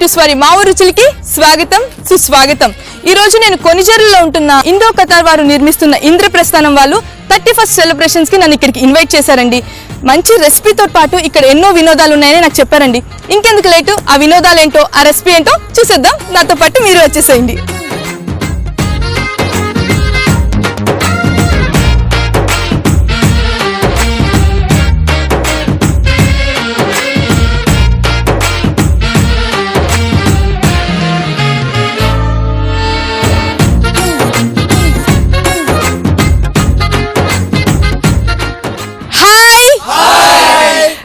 Creatives వారి మా ఊరు రుచులకి స్వాగతం సుస్వాగతం. ఈ రోజు నేను కొనిజర్లలో ఉంటున్న ఇండో ఖతార్ వారు నిర్మిస్తున్న ఇంద్రప్రస్థానం వాళ్ళు 31st సెలబ్రేషన్స్ కి నన్ను ఇక్కడికి ఇన్వైట్ చేశారండి. మంచి రెసిపీతో పాటు ఇక్కడ ఎన్నో వినోదాలు ఉన్నాయని నాకు చెప్పారండి. ఇంకెందుకు లేటు, ఆ వినోదాలు ఏంటో ఆ రెసిపీ ఏంటో చూసేద్దాం. నాతో పాటు మీరు వచ్చేసేయండి.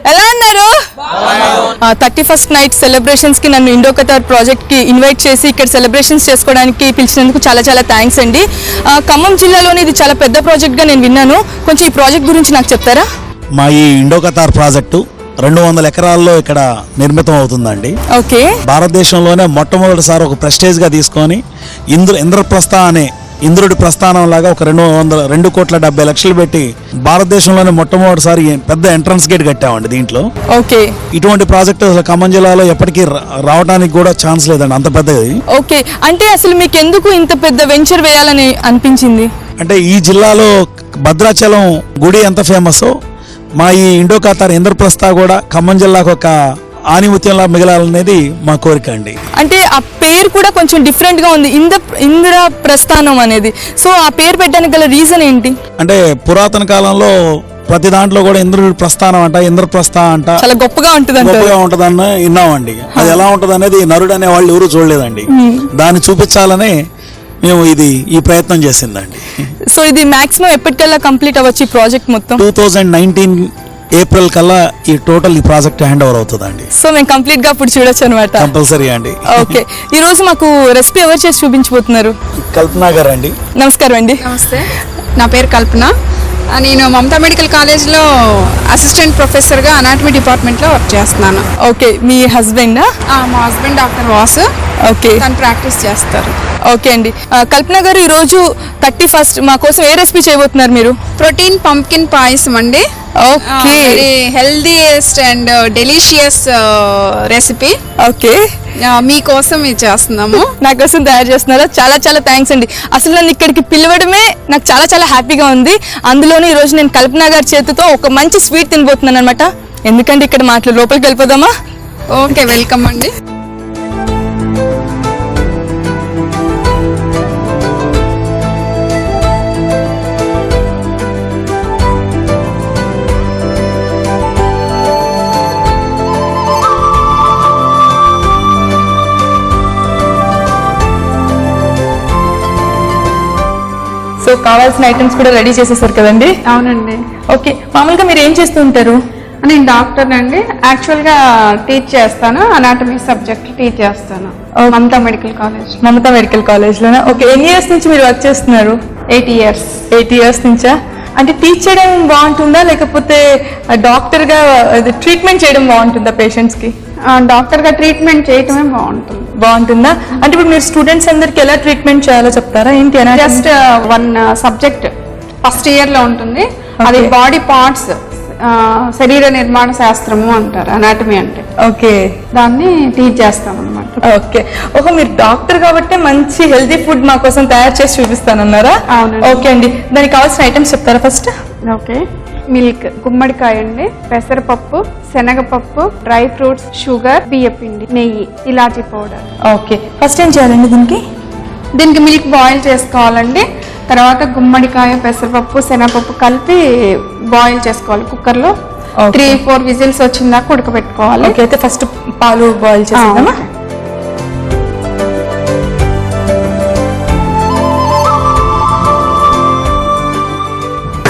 ఎలా ఉన్నారు? 31st నైట్ సెలబ్రేషన్స్ కి నన్ను ఇండో ఖతార్ ప్రాజెక్ట్ కి ఇన్వైట్ చేసి ఇక్కడ సెలబ్రేషన్స్ చేసుకోవడానికి పిలిచినందుకు చాలా చాలా థ్యాంక్స్ అండి. ఖమ్మం జిల్లాలోని ఇది చాలా పెద్ద ప్రాజెక్ట్ గా నేను విన్నాను. కొంచెం ఈ ప్రాజెక్ట్ గురించి నాకు చెప్తారా? మా ఈ ఇండో ఖతార్ ప్రాజెక్టు 200 ఎకరాల్లో ఇక్కడ నిర్మితం అవుతుందండి. ఓకే. భారతదేశంలోనే మొట్టమొదటిసారి ఒక ప్రెస్టేజ్ గా తీసుకొని ఇంద్రప్రస్థ అనే ఇంద్రుడి ప్రస్థానం లాగా ఒక 2,70,00,000 పెట్టి భారతదేశంలోనే మొట్టమొదటిసారి పెద్ద ఎంట్రన్స్ గేట్ కట్టామండి దీంట్లో. ఓకే. ఇటువంటి ప్రాజెక్ట్ ఖమ్మం జిల్లాలో ఎప్పటికీ రావడానికి కూడా ఛాన్స్ లేదండి, అంత పెద్దది. ఓకే. అంటే అసలు మీకు ఎందుకు ఇంత పెద్ద వెంచర్ వేయాలని అనిపించింది? అంటే ఈ జిల్లాలో భద్రాచలం గుడి ఎంత ఫేమస్, మా ఈ ఇండో ఖతార్ ఇంద్రప్రస్థ కూడా ఖమ్మం జిల్లాకు ఒక ఆనిముత్యంలా మిగలాలనేది మా కోరిక అండి. అంటే ఆ పేరు కూడా కొంచెం డిఫరెంట్ గా ఉంది, ఇంద్ర ప్రస్థానం అనేది. సో ఆ పేరు పెట్టడానికి గల రీజన్ ఏంటి? అంటే పురాతన కాలంలో ప్రతి దాంట్లో కూడా ఇంద్రుడి ప్రస్థానం అంట, ఇంద్రప్రస్థ అంట చాలా గొప్పగా ఉంటుందని విన్నామండి. అది ఎలా ఉంటది అనేది నరుడు అనే వాళ్ళు ఎవరు చూడలేదండి. దాన్ని చూపించాలనే మేము ఈ ప్రయత్నం చేసిందండి. సో ఇది మాక్సిమం ఎప్పటికల్లా కంప్లీట్ అవ్వచ్చు ఈ ప్రాజెక్ట్ మొత్తం? 2019 ఏప్రిల్ కల్లా ఈ ప్రాజెక్ట్ హ్యాండ్ ఓవర్ అవుతుందండి. సో మేము కంప్లీట్ గా ఇప్పుడు చూడొచ్చు అనమాట. కంపల్సరీ అండి. ఓకే. ఈ రోజు మాకు రెసిపీ ఎవరు చేసి చూపించబోతున్నారు? కల్పన గారు అండి. నమస్కారం అండి. నమస్తే, నా పేరు కల్పన. నేను మమతా మెడికల్ కాలేజ్లో అసిస్టెంట్ ప్రొఫెసర్గా అనాటమీ డిపార్ట్మెంట్లో వర్క్ చేస్తున్నాను. ఓకే. మీ హస్బెండా? మా హస్బెండ్ డాక్టర్ వాసు. ఓకే. తను ప్రాక్టీస్ చేస్తారు. ఓకే అండి. కల్పన గారు, ఈ రోజు 31st మా కోసం ఏ రెసిపీ చేయబోతున్నారు మీరు? ప్రోటీన్ పంప్కిన్ పాయసం అండి. Okay. Very healthiest and delicious recipe. Okay. మీకోసం ఇది చేస్తున్నాము. నా కోసం తయారు చేస్తున్నారా? చాలా చాలా థ్యాంక్స్ అండి. అసలు నన్ను ఇక్కడికి పిలవడమే నాకు చాలా చాలా హ్యాపీగా ఉంది. అందులోనూ ఈ రోజు నేను కల్పన గారి చేతితో ఒక మంచి స్వీట్ తినబోతున్నాను అనమాట. ఎందుకంటే ఇక్కడ మాటలు లోపలికి వెళ్ళిపోదామా? ఓకే, వెల్కమ్ అండి. సో కావాల్సిన ఐటమ్స్ కూడా రెడీ చేసేసారు కదండి? అవునండి. ఓకే. మామూలుగా మీరు ఏం చేస్తూ ఉంటారు? నేను డాక్టర్ అండి. యాక్చువల్గా టీచ్ చేస్తాను, అనాటమీ సబ్జెక్ట్ టీచ్ చేస్తాను Mamata medical college. Mamata medical కాలేజ్లోనా? ఓకే. ఎన్ని ఇయర్స్ నుంచి మీరు వర్క్ చేస్తున్నారు? 8 years. 8 years నుంచా? అంటే టీచ్ చేయడం బాగుంటుందా, లేకపోతే డాక్టర్గా ట్రీట్మెంట్ చేయడం బాగుంటుందా పేషెంట్స్ కి? డాక్టర్గా ట్రీట్మెంట్ చేయటమే బాగుంటుందా? అంటే ఇప్పుడు మీరు స్టూడెంట్స్ అందరికి ఎలా ట్రీట్మెంట్ చేయాలో చెప్తారా ఏంటి? జస్ట్ 1 సబ్జెక్ట్ ఫస్ట్ ఇయర్ లో ఉంటుంది. అది బాడీ పార్ట్స్, శరీర నిర్మాణ శాస్త్రము అంటారు అనాటమీ అంటే. ఓకే. దాన్ని టీచ్ చేస్తాం అనమాట. ఓకే. ఓహో, మీరు డాక్టర్ కాబట్టి మంచి హెల్తీ ఫుడ్ మా కోసం తయారు చేసి చూపిస్తానన్నారా? అవునండి. ఓకే అండి. దానికి కావాల్సిన ఐటమ్స్ చెప్తారా ఫస్ట్? ఓకే. మిల్క్, గుమ్మడికాయ అండి, పెసరపప్పు, శనగపప్పు, డ్రై ఫ్రూట్స్, షుగర్, బియ్యపిండి, నెయ్యి, ఇలాచీ పౌడర్. ఓకే. ఫస్ట్ ఏం చేయాలండి దీనికి మిల్క్ బాయిల్ చేసుకోవాలండి. తర్వాత గుమ్మడికాయ, పెసరపప్పు, శనగపప్పు కలిపి బాయిల్ చేసుకోవాలి కుక్కర్లో. 3-4 విజిల్స్ వచ్చిందాక ఉడకబెట్టుకోవాలి. ఓకే. అయితే ఫస్ట్ పాలు బాయిల్ చేద్దామా?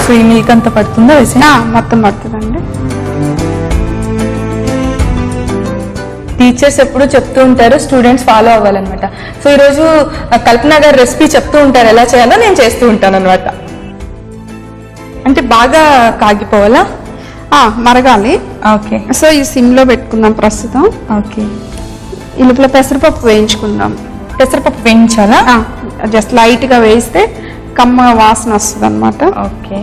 సో ఈ మిల్క్ అంతా పడుతుందా? మొత్తం పడుతుందండి. టీచర్స్ ఎప్పుడు చెప్తూ ఉంటారు, స్టూడెంట్స్ ఫాలో అవ్వాలన్నమాట. సో ఈరోజు కల్పన గారు రెసిపీ చెప్తూ ఉంటారు, ఎలా చేయాలో నేను చేస్తూ ఉంటాను అనమాట. అంటే బాగా కాగిపోవాలా? మరగాలి. ఓకే. సో ఈ సిమ్ లో పెట్టుకుందాం ప్రస్తుతం. ఓకే. ఈ లోపల పెసరపప్పు వేయించుకుందాం. పెసరపప్పు వేయించాలా? జస్ట్ లైట్ గా వేయిస్తే కమ్మ వాసన వస్తుంది అనమాట. ఓకే.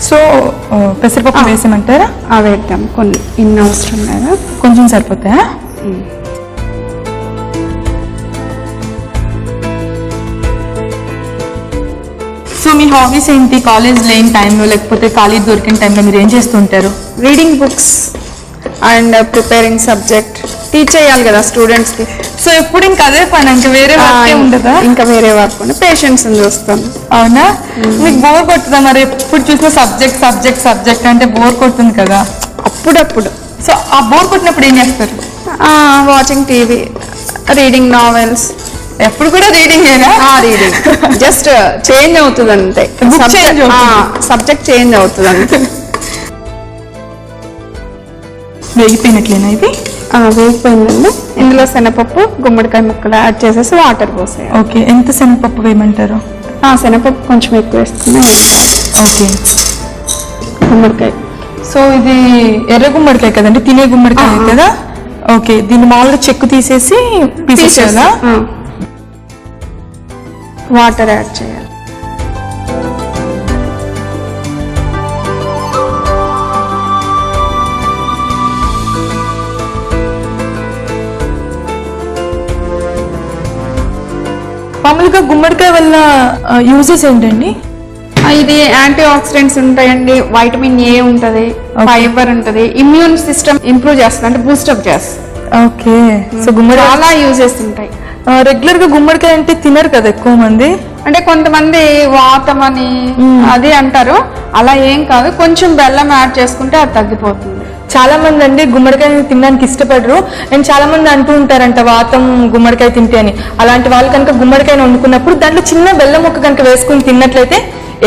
సో పెసరపప్పు వేసేమంటారా? వేద్దాం, కొన్ని ఇన్ని అవసరం లేదా, కొంచెం సరిపోతాయా? సో మీ హాబీస్ ఏంటి? కాలేజ్ లేని టైంలో లేకపోతే ఖాళీ దొరికిన టైంలో మీరు ఏం చేస్తుంటారు? Reading books and preparing subject, teach చేయాలి కదా స్టూడెంట్స్ కి. సో ఎప్పుడు ఇంకా అదే పని, ఇంకా వేరే వర్క్ ఉండదా? ఇంకా వేరే వర్క్ పేషెంట్స్ చూస్తాను. అవునా? మీకు బోర్ కొట్టుదా మరి? ఎప్పుడు చూసినా సబ్జెక్ట్ సబ్జెక్ట్ సబ్జెక్ట్ అంటే బోర్ కొడుతుంది కదా? అప్పుడప్పుడు. సో ఆ బోర్ కొట్టినప్పుడు ఏం చేస్తారు? Watching TV, reading novels. ఎప్పుడు కూడా రీడింగ్ రీడింగ్ జస్ట్ చేంజ్ అవుతుంది అంతే, సబ్జెక్ట్ చేంజ్ అవుతుంది అంతే. వేగిపోయినట్లేనా ఇది? వేగిపోయిందండి. ఇందులో శనగపప్పు, గుమ్మడికాయ ముక్కలు యాడ్ చేసేసి వాటర్ పోసేయాలి. ఓకే, ఎంత శనగపప్పు వేయమంటారు? శనగపప్పు కొంచెం ఎక్కువ వేస్తున్నాయి. ఓకే, గుమ్మడికాయ. సో ఇది ఎర్ర గుమ్మడికాయ కదండి, తినే గుమ్మడికాయ కదా? ఓకే, దీన్ని మామూలుగా చెక్కు తీసేసి పీసేసేలా వాటర్ యాడ్ చేయాలి. మామూలుగా గుమ్మడికాయ వల్ల యూజెస్ ఏంటండి? ఇది యాంటీ ఆక్సిడెంట్స్ ఉంటాయండి, వైటమిన్ ఏ ఉంటది, ఫైబర్ ఉంటది, ఇమ్యూన్ సిస్టమ్ ఇంప్రూవ్ చేస్తుంది, అంటే బూస్టప్ చేస్తుంది. ఓకే, సో గుమ్మడి చాలా యూజెస్ ఉంటాయి. రెగ్యులర్ గా గుమ్మడికాయ అంటే తినరు కదా ఎక్కువ మంది, అంటే కొంతమంది వాతం అని అది అంటారు, అలా ఏం కాదు, కొంచెం బెల్లం యాడ్ చేసుకుంటే అది తగ్గిపోతుంది. చాలా మంది అండి గుమ్మడికాయ తినడానికి ఇష్టపడరు, అండ్ చాలా మంది అంటూ ఉంటారంట వాతం గుమ్మడికాయ తింటే అని. అలాంటి వాళ్ళు కనుక గుమ్మడికాయను వండుకున్నప్పుడు దాంట్లో చిన్న బెల్లం ముక్క కనుక వేసుకుని తిన్నట్లయితే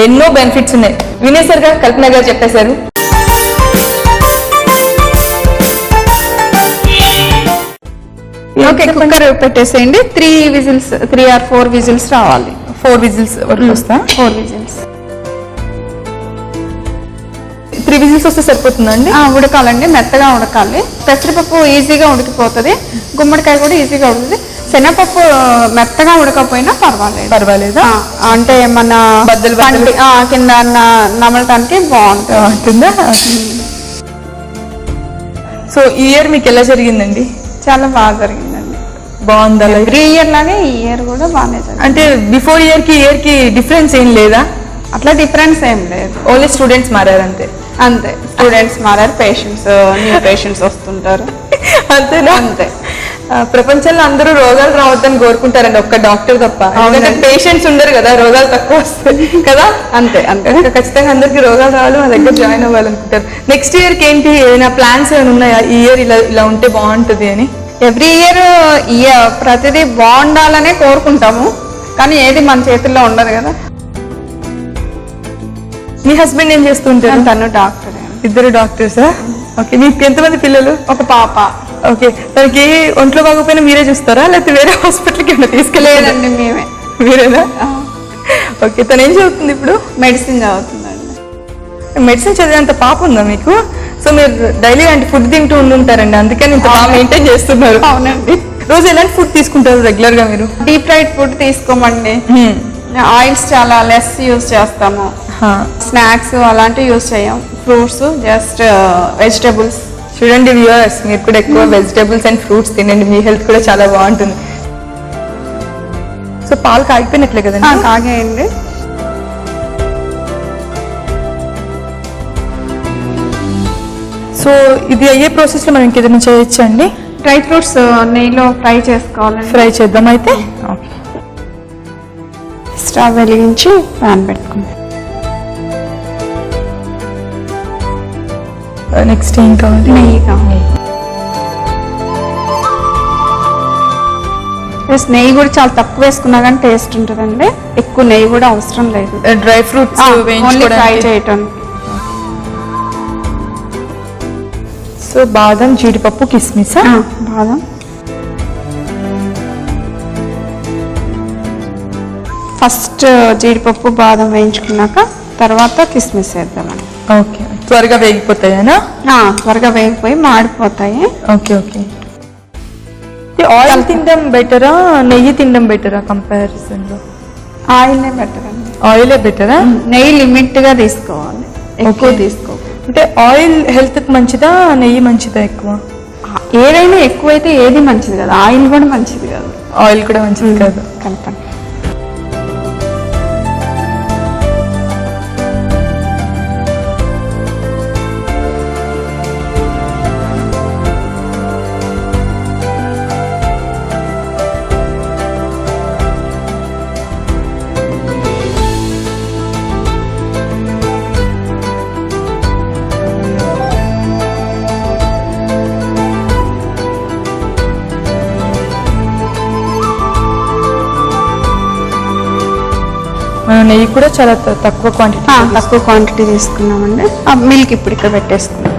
ఎన్నో బెనిఫిట్స్ ఉన్నాయి. వినేసరిగా కల్పన గారు చెప్పేశారు. ఓకే, కుక్కర్ పెట్టేసేయండి. 3 or 4 విజిల్స్ రావాలి. 4 విజిల్స్ వరకు వస్తా? 4 విజిల్స్. 3 విజిల్స్ వస్తే సరిపోతుందండి? ఉడకాలండి, మెత్తగా ఉడకాలి. పెసరపప్పు ఈజీగా ఉడికిపోతుంది, గుమ్మడికాయ కూడా ఈజీగా ఉడుకుతుంది. శనగపప్పు మెత్తగా ఉడకపోయినా పర్వాలేదా? అంటే మన బద్దలు కింద నమలటానికి బాగుంటుందా? సో ఈ ఇయర్ మీకు ఎలా జరిగిందండి? చాలా బాగా జరిగిందండి. బాగుందా? ఎవ్రీ ఇయర్ లాగే ఈ ఇయర్ కూడా బాగానే జరిగింది. అంటే బిఫోర్ ఇయర్ కి ఇయర్ కి డిఫరెన్స్ ఏం లేదా? అట్లా డిఫరెన్స్ ఏం లేదు, ఓన్లీ స్టూడెంట్స్ మారారు అంతే. స్టూడెంట్స్ మారారు, పేషెంట్స్ న్యూ పేషెంట్స్ వస్తుంటారు అంతేనా? అంతే. ప్రపంచంలో అందరూ రోగాలు రావద్దని కోరుకుంటారండి, ఒక్క డాక్టర్ తప్ప. ఎందుకంటే పేషెంట్స్ ఉండరు కదా, రోగాలు తక్కువ వస్తాయి కదా. అంతే. ఖచ్చితంగా అందరికి రోగాలు రావాలి, మా దగ్గర జాయిన్ అవ్వాలనుకుంటారు. నెక్స్ట్ ఇయర్ కి ఏంటి, ఏమైనా ప్లాన్స్ ఏమైనా ఉన్నాయా? ఈ ఇయర్ ఇలా ఉంటే బాగుంటది అని? ఎవ్రీ ఇయర్ ప్రతిదీ బాగుండాలనే కోరుకుంటాము, కానీ ఏది మన చేతుల్లో ఉండదు కదా. మీ హస్బెండ్ ఏం చేస్తుంటారు? తను డాక్టర్. ఇద్దరు డాక్టర్సా? ఓకే, మీకు ఎంతమంది పిల్లలు? ఒక పాప. ఓకే, తనకి ఒంట్లో బాగోపోయినా మీరే చూస్తారా, లేకపోతే వేరే హాస్పిటల్కి ఏమైనా తీసుకెళ్ళలేదండి? మీరేనా? ఓకే, తను ఏం చదువుతుంది ఇప్పుడు? మెడిసిన్ చదువుతుందండి. మెడిసిన్ చదివేంత పాప ఉందా మీకు? సో మీరు డైలీ అంటే ఫుడ్ తింటూ ఉండుంటారండి, అందుకని ఇంత బాగా మెయింటైన్ చేస్తున్నారు. అవునండి. రోజు ఎలాంటి ఫుడ్ తీసుకుంటారు రెగ్యులర్ గా మీరు? డీప్ ఫ్రైడ్ ఫుడ్ తీసుకోమండి, ఆయిల్స్ చాలా లెస్ యూజ్ చేస్తాము, స్నాక్స్ అలాంటివి యూజ్ చేయం, ఫ్రూట్స్ జస్ట్ వెజిటబుల్స్. చూడండి వ్యూవర్స్, మీరు కూడా ఎక్కువ వెజిటబుల్స్ అండ్ ఫ్రూట్స్ తినండి, మీ హెల్త్ కూడా చాలా బాగుంటుంది. సో పాలు కాగిపోయినట్లే కదండి? కాగేయండి. సో ఇది అయ్యే ప్రాసెస్ లో మనం ఇంకేదైనా చేయొచ్చా అండి? డ్రై ఫ్రూట్స్ నెయ్యిలో ఫ్రై చేసుకోవాలి. ఫ్రై చేద్దాం అయితే. ఓకే, స్టవ్ వెలిగించి ప్యాన్ పెట్టుకుందాం. నెక్స్ట్ ఏం కావాలి? నెయ్యి కావాలి. నెయ్యి కూడా చాలా తక్కువ వేసుకున్నా కానీ టేస్ట్ ఉంటుందండి, ఎక్కువ నెయ్యి కూడా అవసరం లేదు. డ్రై ఫ్రూట్స్ ఫ్రై చేయటానికి. సో బాదం, జీడిపప్పు, కిస్మిస్. బాదం ఫస్ట్, జీడిపప్పు బాదం వేయించుకున్నాక తర్వాత కిస్మిస్ వేద్దామండి. ఓకే, త్వరగా వేగిపోతాయనా? త్వరగా వేగిపోయి మాడిపోతాయి. Okay okay. ఆయిల్ తినడం బెటరా, నెయ్యి తినడం బెటరా కంపారిజన్ లో? ఆయిలే బెటర్ అండి. ఆయిలే బెటరా? నెయ్యి లిమిట్ గా తీసుకోవాలి. ఎక్కువ తీసుకో. అంటే ఆయిల్ హెల్త్ కి మంచిదా, నెయ్యి మంచిదా ఎక్కువ? ఏదైనా ఎక్కువైతే ఏది మంచిది కదా, ఆయిల్ కూడా మంచిది కాదు. ఆయిల్ కూడా మంచిది కాదు. కలపండి. మనం నెయ్యి కూడా చాలా తక్కువ క్వాంటిటీ తక్కువ క్వాంటిటీ తీసుకున్నామండి. ఆ మిల్క్ ఇప్పుడు ఇక్కడ పెట్టేసుకున్నాం.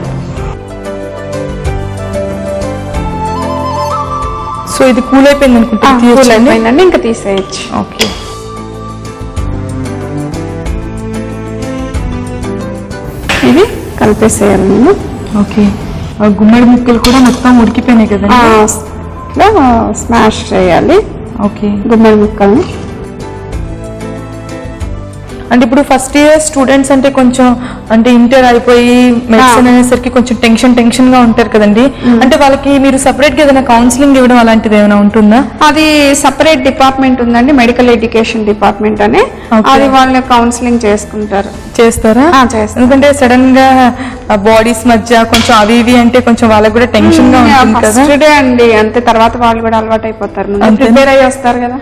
సో ఇది కూల్ అయిపోయింది అనుకుంటా. కూల్ అయిపోయిందండి, ఇంకా తీసేయచ్చు. ఓకే. ఇది కలిపేసేయాలి నేను. ఓకే. గుమ్మడి ముక్కలు కూడా మొత్తం ఉడికిపోయినాయి కదా, ఇట్లా స్మాష్ చేయాలి. ఓకే. గుమ్మడి ముక్కల్ని అంటే ఇప్పుడు ఫస్ట్ ఇయర్ స్టూడెంట్స్ అంటే కొంచెం అంటే ఇంటర్ అయిపోయి మెడిసిన్ అనేసరికి కొంచెం టెన్షన్ గా ఉంటారు కదండి. అంటే వాళ్ళకి మీరు సపరేట్ గా ఏదైనా కౌన్సిలింగ్ ఇవ్వడం అలాంటిది ఏమైనా ఉంటుందా? అది సపరేట్ డిపార్ట్మెంట్ ఉందండి, మెడికల్ ఎడ్యుకేషన్ డిపార్ట్మెంట్ అని. అది వాళ్ళు కౌన్సిలింగ్ చేసుకుంటారు. చేస్తారా? చేస్తారు. ఎందుకంటే సడన్ గా బాడీస్ మధ్య కొంచెం అవి ఇవి అంటే కొంచెం వాళ్ళకి కూడా టెన్షన్ గా ఉంటుంది కదా. ఫస్ట్ డే అండి అంతే, తర్వాత వాళ్ళు కూడా అలవాటు అయిపోతారు. ప్రిపేర్ అయ్యి వస్తారు కదా.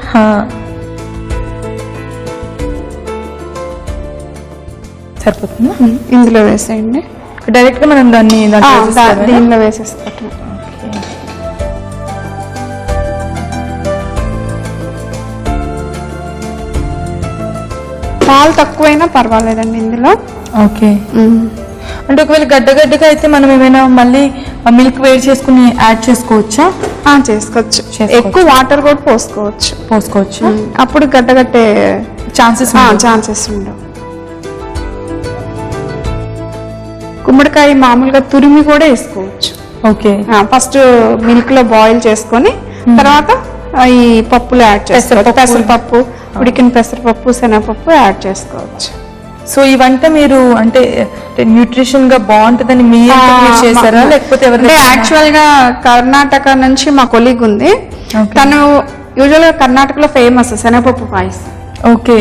సరిపోతుందా? ఇందులో వేసేయండి. డైరెక్ట్ గా మనం దాన్ని దీనిలో వేసేస్తాం. పాలు తక్కువైనా పర్వాలేదండి ఇందులో. ఓకే. అంటే ఒకవేళ గడ్డగా అయితే మనం ఏమైనా మళ్ళీ మిల్క్ వేడి చేసుకుని యాడ్ చేసుకోవచ్చా? చేసుకోవచ్చు. ఎక్కువ వాటర్ కూడా పోసుకోవచ్చు. అప్పుడు గడ్డగట్టే ఛాన్సెస్ ఉండవు. గుమ్మడికాయ మామూలుగా తురిమి కూడా వేసుకోవచ్చు. ఓకే. ఫస్ట్ మిల్క్ లో బాయిల్ చేసుకొని తర్వాత ఈ పప్పులు యాడ్ చేసుకోవచ్చు. పెసరపప్పు, ఉడికిన పెసరపప్పు, శనగపప్పు యాడ్ చేసుకోవచ్చు. సో ఈ వంట మీరు అంటే న్యూట్రిషన్ గా బాగుంటుందని మీరు చేశారా లేకపోతే ఎవరైనా? యాక్చువల్ గా కర్ణాటక నుంచి మా కొలీగ్ ఉంది. తను యూజువల్ గా కర్ణాటకలో ఫేమస్ శనగపప్పు పాయసం. ఓకే.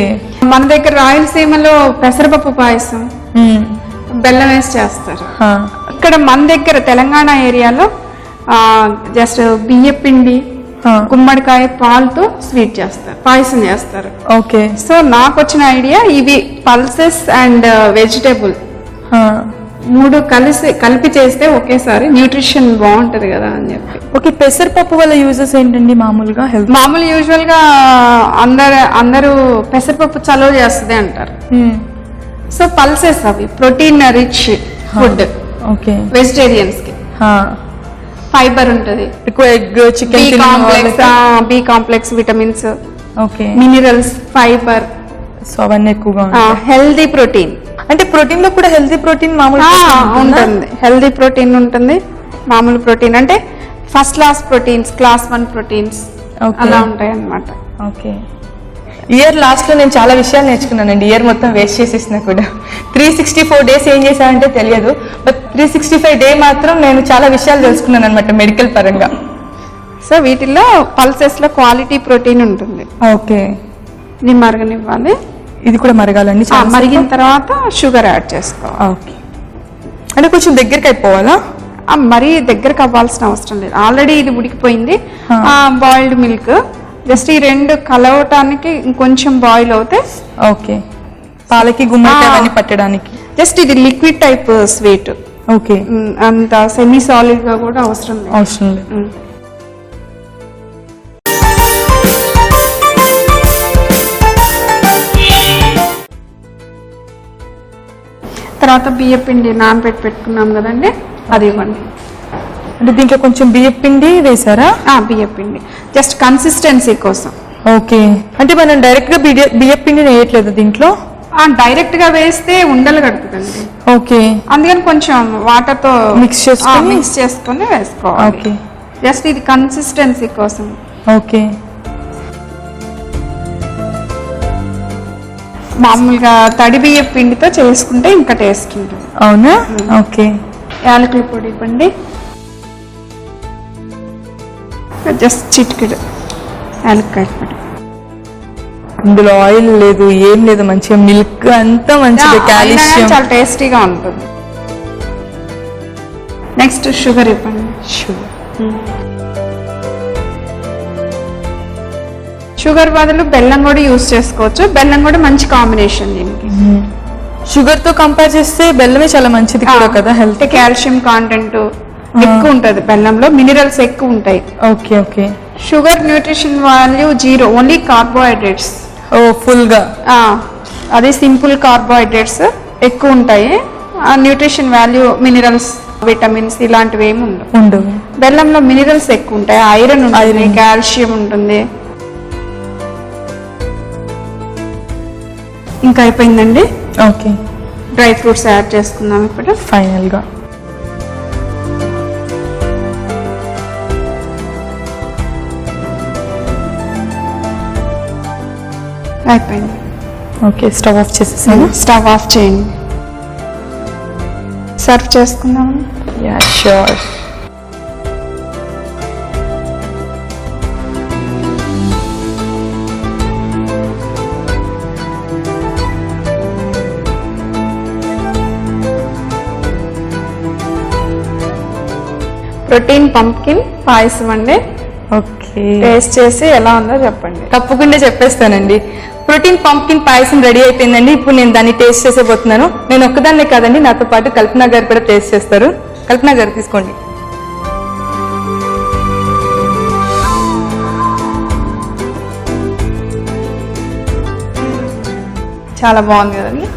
మన దగ్గర రాయలసీమలో పెసరపప్పు పాయసం బెల్లం వేసి చేస్తారు. ఇక్కడ మన దగ్గర తెలంగాణ ఏరియాలో జస్ట్ బియ్య పిండి, గుమ్మడికాయ పాలతో స్వీట్ చేస్తారు, పాయసం చేస్తారు. ఓకే. సో నాకు వచ్చిన ఐడియా ఇవి పల్సెస్ అండ్ వెజిటేబుల్ 3 కలిపి చేస్తే ఒకేసారి న్యూట్రిషన్ బాగుంటది కదా అని చెప్పి. ఓకే. పెసరపప్పు వల్ల యూజెస్ ఏంటండి మామూలుగా? మామూలు యూజువల్ గా అందరూ పెసరపప్పు చలువ చేస్తుంది అంటారు. సో పల్సెస్ అవి protein rich food. Okay. Vegetarians కి ఫైబర్ ఉంటది, ఎక్కువ egg, chicken, B complex, vitamins, okay, minerals, fibre. So అవన్నీ ఎక్కువగా హెల్దీ ప్రోటీన్. అంటే ప్రోటీన్ లో కూడా హెల్దీ ప్రోటీన్ మామూలు ఉంటుంది. హెల్దీ ప్రోటీన్ ఉంటుంది, మామూలు ప్రోటీన్ అంటే first class proteins, class 1 proteins అలా ఉంటాయి అన్నమాట. ఓకే. ఇయర్ లాస్ట్ లో నేను చాలా విషయాలు నేర్చుకున్నానండి. ఇయర్ మొత్తం వేస్ట్ చేసేసినా కూడా 364 days ఏం చేశానంటే తెలియదు, బట్ 365 day మాత్రం నేను చాలా విషయాలు తెలుసుకున్నాను అనమాట మెడికల్ పరంగా. సో వీటిల్లో పల్సెస్ లో క్వాలిటీ ప్రోటీన్ ఉంటుంది. ఓకే. ఇది మరగనివ్వాలి. ఇది కూడా మరగాలండి. మరిగిన తర్వాత షుగర్ యాడ్ చేసుకోవాలి. ఓకే. అంటే కొంచెం దగ్గరికి అయిపోవాలా? మరీ దగ్గరకు అవ్వాల్సిన అవసరం లేదు, ఆల్రెడీ ఇది ఉడికిపోయింది. బాయిల్డ్ మిల్క్ జస్ట్ ఈ 2 కలవటానికి ఇంకొంచెం బాయిల్ అవుతే ఓకే. పాలకి గుమ్మడికాయ అవన్నీ పట్టడానికి జస్ట్ ఇది లిక్విడ్ టైప్ స్వీట్. ఓకే. అంత సెమీ సాలిడ్ గా కూడా అవసరం లేదు. తర్వాత బియ్య పిండి నానబెట్టి పెట్టుకున్నాం కదండి, అది ఇవ్వండి. అంటే దీంట్లో కొంచెం బియ్య పిండి వేసారా? బియ్య పిండి జస్ట్ కన్సిస్టెన్సీ కోసం. ఓకే. అంటే మనం డైరెక్ట్ గా బియ్య పిండి వేయట్లేదు దీంట్లో? డైరెక్ట్ గా వేస్తే ఉండలు కడుతుందండి. ఓకే. అందుకని కొంచెం వాటర్ తో మిక్స్ చేసుకొని వేసుకోవాలి. ఓకే. జస్ట్ ఇది కన్సిస్టెన్సీ కోసం. ఓకే. మామూలుగా తడి బియ్య పిండితో చేసుకుంటే ఇంకా టేస్ట్ ఉంటుంది. అవునా? ఓకే. యాలకుల పొడి ఇవ్వండి, జస్ట్ చిటికెడు యాలక్కాయ పొడి. ఇందులో ఆయిల్ లేదు, ఏం లేదు, మంచిగా మిల్క్ అంతా మంచిగా కాల్షియం. చాలా టేస్టీగా ఉంటుంది. నెక్స్ట్ షుగర్ ఇవ్వండి. షుగర్ బదులు బెల్లం కూడా యూజ్ చేసుకోవచ్చు. బెల్లం కూడా మంచి కాంబినేషన్ దీనికి. షుగర్ తో కంపేర్ చేస్తే బెల్లమే చాలా మంచిది కూడా కదా హెల్త్. కాల్షియం కాంటెంట్ ఎక్కువ ఉంటది బెల్లంలో, మినరల్స్ ఎక్కువ ఉంటాయి. Okay okay. Sugar nutrition value 0, only carbohydrates. ఓ ఫుల్ గా. అదే సింపుల్ కార్బోహైడ్రేట్స్ ఎక్కువ ఉంటాయి. ఆ న్యూట్రిషన్ వాల్యూ మినరల్స్, విటమిన్స్ ఇలాంటివి ఏమి ఉండవు. బెల్లంలో మినరల్స్ ఎక్కువ ఉంటాయి, ఐరన్ ఉంటుంది, కాల్షియం ఉంటుంది. ఇంకా అయిపోయిందండి. ఓకే. డ్రై ఫ్రూట్స్ యాడ్ చేసుకుందాం ఇప్పుడు ఫైనల్ గా. అయిపోయింది. ఓకే, స్టవ్ ఆఫ్ చేసేసాను. స్టవ్ ఆఫ్ చేయండి. సర్వ్ చేసుకుందాం. Yeah sure. ప్రోటీన్ పంప్కిన్ పాయసం అండి. ఓకే, టేస్ట్ చేసి ఎలా ఉందో చెప్పండి. తప్పకుండా చెప్పేస్తానండి. ప్రోటీన్ పంప్కిన్ పాయసం రెడీ అయిపోయిందండి. ఇప్పుడు నేను దాన్ని టేస్ట్ చేసేపోతున్నాను. నేను ఒక్కదాన్నే కాదండి, నాతో పాటు కల్పన గారు కూడా టేస్ట్ చేస్తారు. కల్పన గారు తీసుకోండి. చాలా బాగుంది కదండి.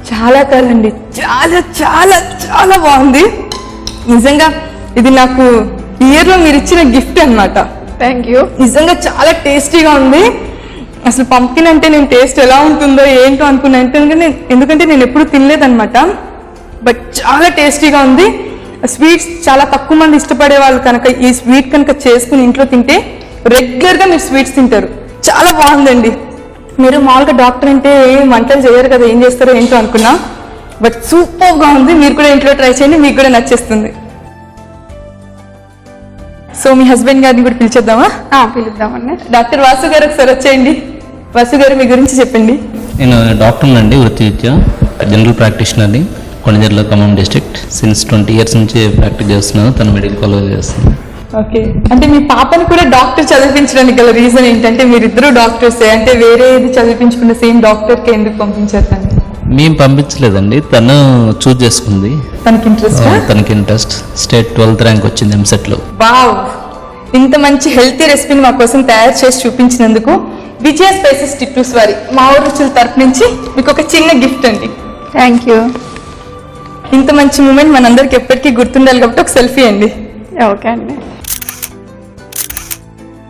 చాలా కాదండి, చాలా చాలా చాలా బాగుంది నిజంగా. ఇది నాకు ఇయర్ లో మీరు ఇచ్చిన గిఫ్ట్ అన్నమాట. Thank you. నిజంగా చాలా టేస్టీగా ఉంది. అసలు పంప్కిన్ అంటే నేను టేస్ట్ ఎలా ఉంటుందో ఏంటో అనుకున్నాను, ఎందుకంటే నేను ఎప్పుడు తినలేదన్నమాట. బట్ చాలా టేస్టీగా ఉంది. స్వీట్స్ చాలా తక్కువ మంది ఇష్టపడే వాళ్ళు కనుక ఈ స్వీట్ కనుక చేసుకుని ఇంట్లో తింటే రెగ్యులర్గా మీరు స్వీట్స్ తింటారు. చాలా బాగుందండి. మీరు మామూలుగా డాక్టర్ అంటే ఏం వంటలు చేయరు కదా, ఏం చేస్తారో ఏంటో అనుకున్నా. బట్ సూపర్గా ఉంది. మీరు కూడా ఇంట్లో ట్రై చేయండి, మీకు కూడా నచ్చేస్తుంది. సో మీ హస్బెండ్ గారిని కూడా పిలిచేద్దామా? పిలుద్దామండి. డాక్టర్ వాసు గారు ఒకసారి వచ్చేయండి. వాసు గారు మీ గురించి చెప్పండి. నేను డాక్టర్ అండి, వృత్తిరీత్యా జనరల్ ప్రాక్టీషనర్ని, Konijerla Khammam district. Since 20 years నుంచి ప్రాక్టీస్ చేస్తున్నాను. తను మెడికల్ కాలేజ్ చేస్తున్నాను. ఓకే, అంటే మీ పాపని కూడా డాక్టర్ చదివించడానికి గల రీజన్ ఏంటంటే మీరిద్దరు డాక్టర్సే, అంటే వేరే ఏది చదివించకుండా సేమ్ డాక్టర్కి ఎందుకు పంపించారు? తను మేము పంపించలేదండి, తను చూజ్ చేసుకుంది. తనకి ఇంట్రెస్ట్. స్టేట్ 12th ర్యాంక్ వచ్చింది ఎంసెట్లో. వావ్, ఇంత మంచి హెల్తీ రెసిపీని మా కోసం తయారు చేసి చూపించినందుకు విజయ స్పైసెస్ టిట్టూస్ వారి మా ఊరు రుచుల తరపు నుంచి మీకు ఒక చిన్న గిఫ్ట్ అండి. Thank you. ఇంత మంచి మూమెంట్ మనందరికి ఎప్పటికీ గుర్తుండాలి కాబట్టి ఒక సెల్ఫీ అండి. ఓకే అండి.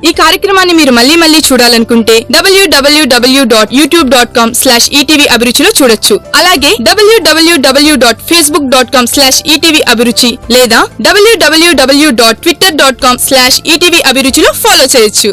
ఈ కార్యక్రమాన్ని మీరు మళ్ళీ చూడాలనుకుంటే www.youtube.com/ETV అభిరుచిలో చూడొచ్చు. అలాగే www.facebook.com/ETV అభిరుచి లేదా www.twitter.com/ETV అభిరుచిలో ఫాలో చేయొచ్చు.